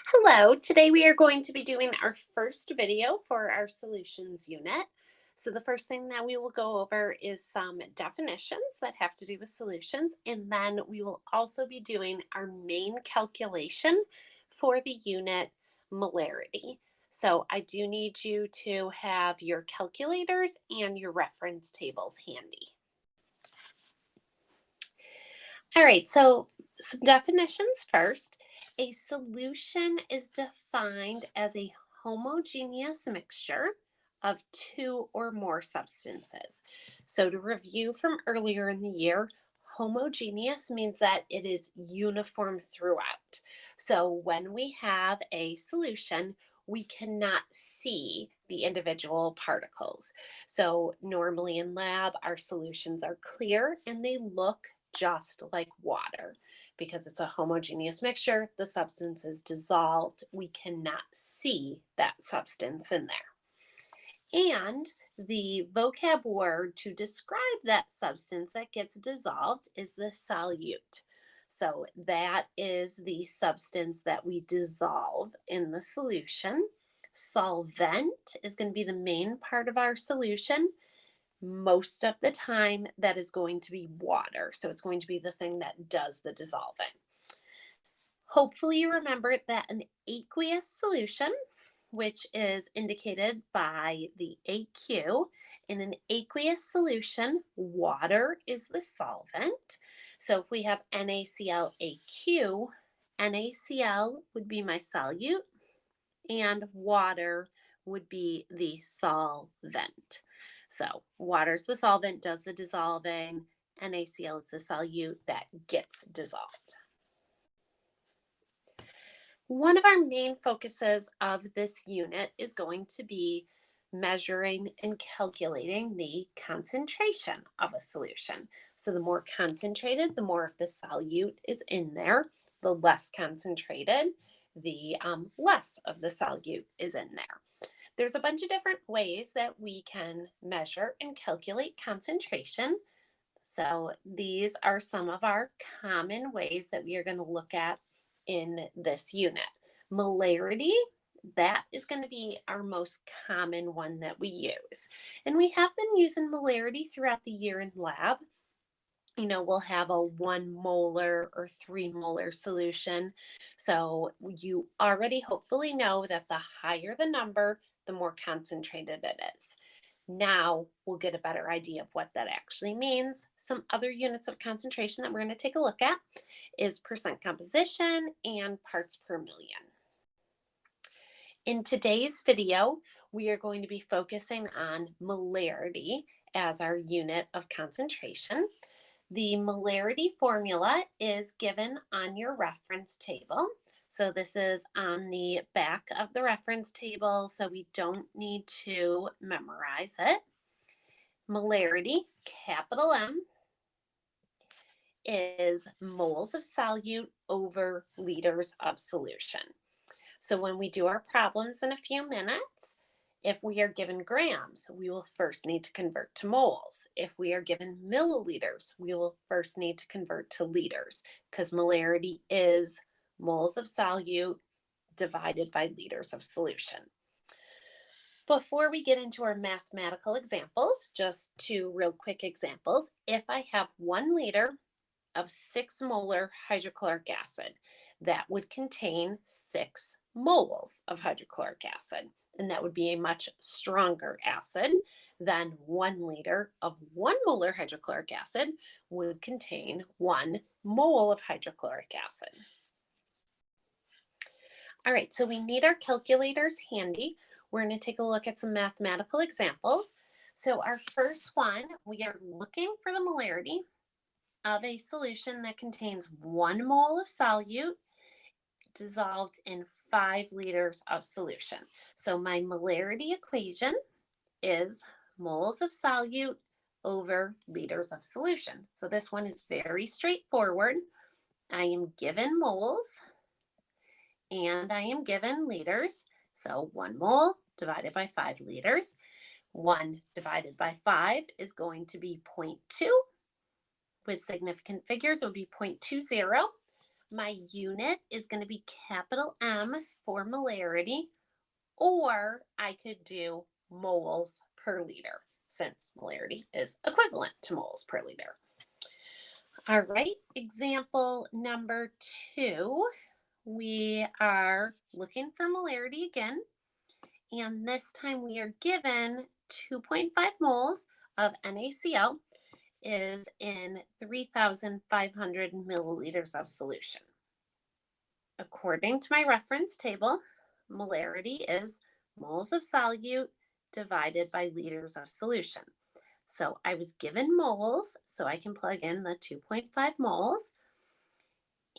Hello, today we are going to be doing our first video for our solutions unit. So the first thing that we will go over is some definitions that have to do with solutions, and then we will also be doing our main calculation for the unit, molarity. So I do need you to have your calculators and your reference tables handy. All right, so some definitions first. A solution is defined as a homogeneous mixture of two or more substances. So to review from earlier in the year, homogeneous means that it is uniform throughout. So when we have a solution, we cannot see the individual particles. So normally in lab, our solutions are clear and they look just like water. Because it's a homogeneous mixture, the substance is dissolved. We cannot see that substance in there. And the vocab word to describe that substance that gets dissolved is the solute. So that is the substance that we dissolve in the solution. Solvent is going to be the main part of our solution. Most of the time, that is going to be water. So it's going to be the thing that does the dissolving. Hopefully you remember that an aqueous solution, which is indicated by the AQ, in an aqueous solution, water is the solvent. So if we have NaClAQ, NaCl would be my solute and water would be the solvent. So water's the solvent, does the dissolving, NaCl is the solute that gets dissolved. One of our main focuses of this unit is going to be measuring and calculating the concentration of a solution. So the more concentrated, the more of the solute is in there. The less concentrated, the less of the solute is in there. There's a bunch of different ways that we can measure and calculate concentration. So these are some of our common ways that we are going to look at in this unit. Molarity, that is going to be our most common one that we use. And we have been using molarity throughout the year in lab. You know, we'll have a 1 molar or 3 molar solution. So you already hopefully know that the higher the number, the more concentrated it is. Now we'll get a better idea of what that actually means. Some other units of concentration that we're going to take a look at is percent composition and parts per million. In today's video, we are going to be focusing on molarity as our unit of concentration. The molarity formula is given on your reference table. So this is on the back of the reference table, so we don't need to memorize it. Molarity, capital M, is moles of solute over liters of solution. So when we do our problems in a few minutes, if we are given grams, we will first need to convert to moles. If we are given milliliters, we will first need to convert to liters because molarity is moles of solute divided by liters of solution. Before we get into our mathematical examples, just two real quick examples. If I have 1 liter of 6 molar hydrochloric acid, that would contain 6 moles of hydrochloric acid. And that would be a much stronger acid than 1 liter of 1 molar hydrochloric acid would contain 1 mole of hydrochloric acid. All right, so we need our calculators handy. We're going to take a look at some mathematical examples. So our first one, we are looking for the molarity of a solution that contains 1 mole of solute dissolved in 5 liters of solution. So my molarity equation is moles of solute over liters of solution. So this one is very straightforward. I am given moles and I am given liters. So 1 mole divided by 5 liters. 1 divided by 5 is going to be 0.2. With significant figures, it would be 0.20. my unit is going to be capital M for molarity, or I could do moles per liter since molarity is equivalent to moles per liter. All right, example number 2, we are looking for molarity again, and this time we are given 2.5 moles of NaCl is in 3,500 milliliters of solution. According to my reference table, molarity is moles of solute divided by liters of solution. So I was given moles, so I can plug in the 2.5 moles.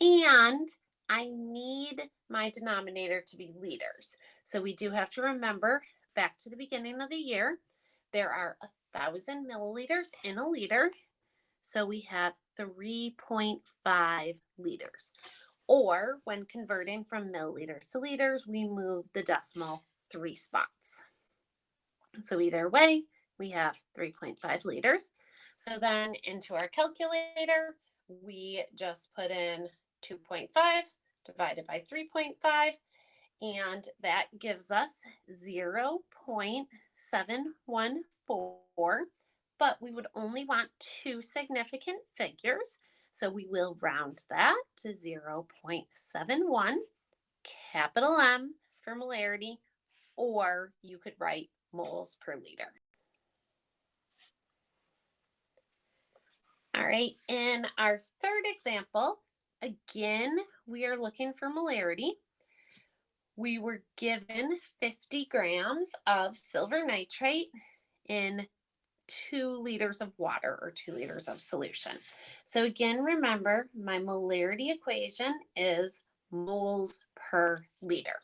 And I need my denominator to be liters. So we do have to remember, back to the beginning of the year, there are 1,000 milliliters in a liter. So we have 3.5 liters. Or when converting from milliliters to liters, we move the decimal 3 spots. So either way, we have 3.5 liters. So then into our calculator, we just put in 2.5 divided by 3.5, and that gives us 0.714, but we would only want 2 significant figures, so we will round that to 0.71, capital M for molarity, or you could write moles per liter. All right, in our third example, again, we are looking for molarity. We were given 50 grams of silver nitrate in 2 liters of water or 2 liters of solution. So again, remember, my molarity equation is moles per liter.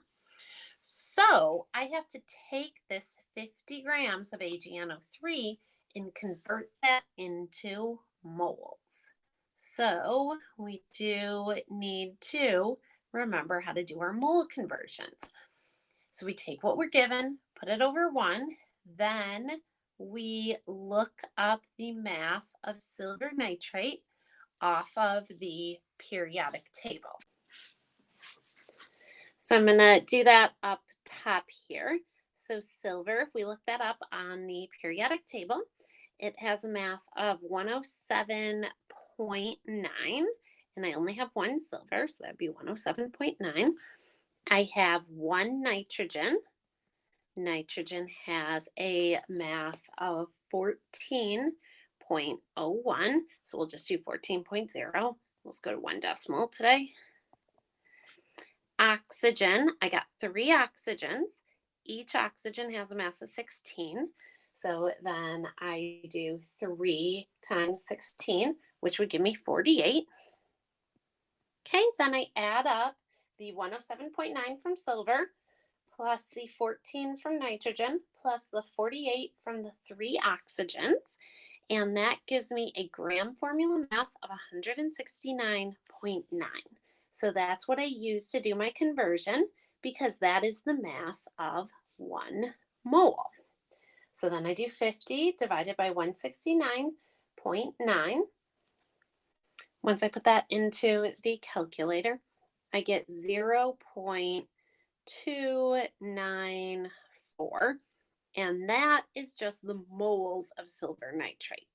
So I have to take this 50 grams of AgNO3 and convert that into moles. So we do need to remember how to do our mole conversions. So we take what we're given, put it over 1, then we look up the mass of silver nitrate off of the periodic table. So I'm going to do that up top here. So silver, if we look that up on the periodic table, it has a mass of 107.9, and I only have 1 silver, so that'd be 107.9. I have 1 nitrogen. Nitrogen has a mass of 14.01, so we'll just do 14.0. Let's go to 1 decimal today. Oxygen, I got 3 oxygens. Each oxygen has a mass of 16. So then I do 3 times 16, which would give me 48. Okay, then I add up the 107.9 from silver, plus the 14 from nitrogen, plus the 48 from the 3 oxygens, and that gives me a gram formula mass of 169.9. So that's what I use to do my conversion, because that is the mass of 1 mole. So then I do 50 divided by 169.9. Once I put that into the calculator, I get 0.294, and that is just the moles of silver nitrate.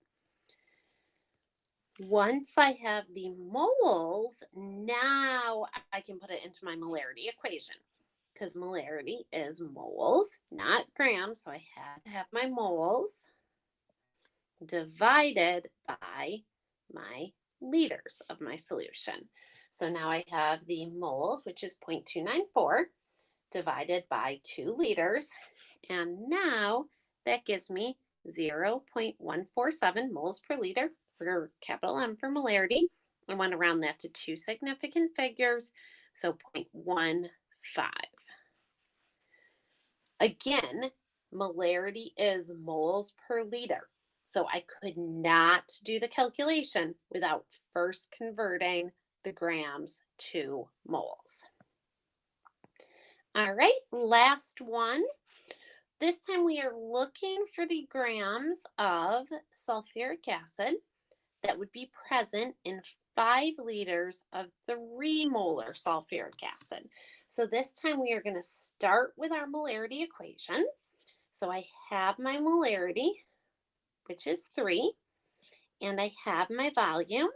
Once I have the moles, now I can put it into my molarity equation, because molarity is moles, not grams, so I have to have my moles divided by my liters of my solution. So now I have the moles, which is 0.294, divided by 2 liters, and now that gives me 0.147 moles per liter for capital M for molarity. I want to round that to 2 significant figures, so 0.15. Again, molarity is moles per liter. So I could not do the calculation without first converting the grams to moles. All right, last one. This time we are looking for the grams of sulfuric acid that would be present in 5 liters of 3 molar sulfuric acid. So this time we are going to start with our molarity equation. So I have my molarity, which is 3, and I have my volume,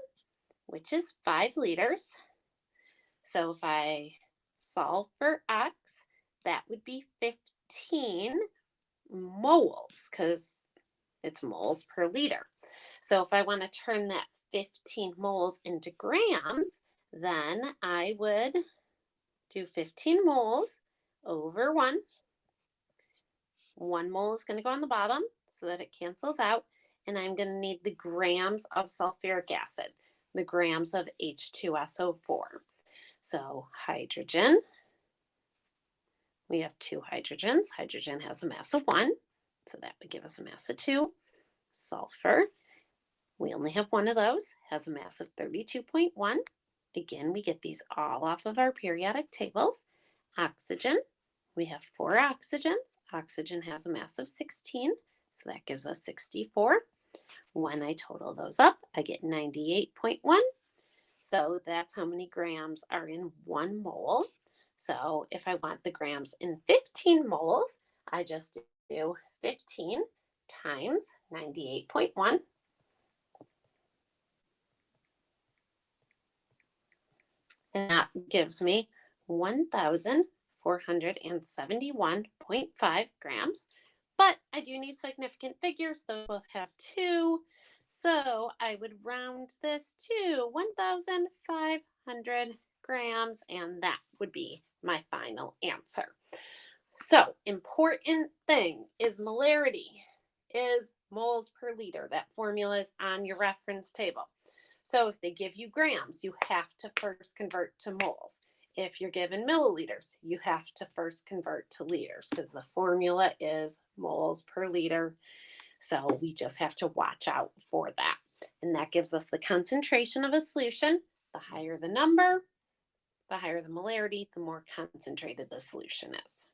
which is 5 liters. So if I solve for x, that would be 15 moles because it's moles per liter. So if I want to turn that 15 moles into grams, then I would do 15 moles over 1. 1 mole is going to go on the bottom so that it cancels out. And I'm going to need the grams of sulfuric acid, the grams of H2SO4. So hydrogen, we have 2 hydrogens. Hydrogen has a mass of 1, so that would give us a mass of 2. Sulfur, we only have 1 of those, has a mass of 32.1. Again, we get these all off of our periodic tables. Oxygen, we have 4 oxygens. Oxygen has a mass of 16, so that gives us 64. When I total those up, I get 98.1. So that's how many grams are in 1 mole. So if I want the grams in 15 moles, I just do 15 times 98.1. And that gives me 1,471.5 grams. But I do need significant figures. Those both have 2. So I would round this to 1,500 grams, and that would be my final answer. So important thing is molarity is moles per liter. That formula is on your reference table. So if they give you grams, you have to first convert to moles. If you're given milliliters, you have to first convert to liters because the formula is moles per liter. So we just have to watch out for that. And that gives us the concentration of a solution. The higher the number, the higher the molarity, the more concentrated the solution is.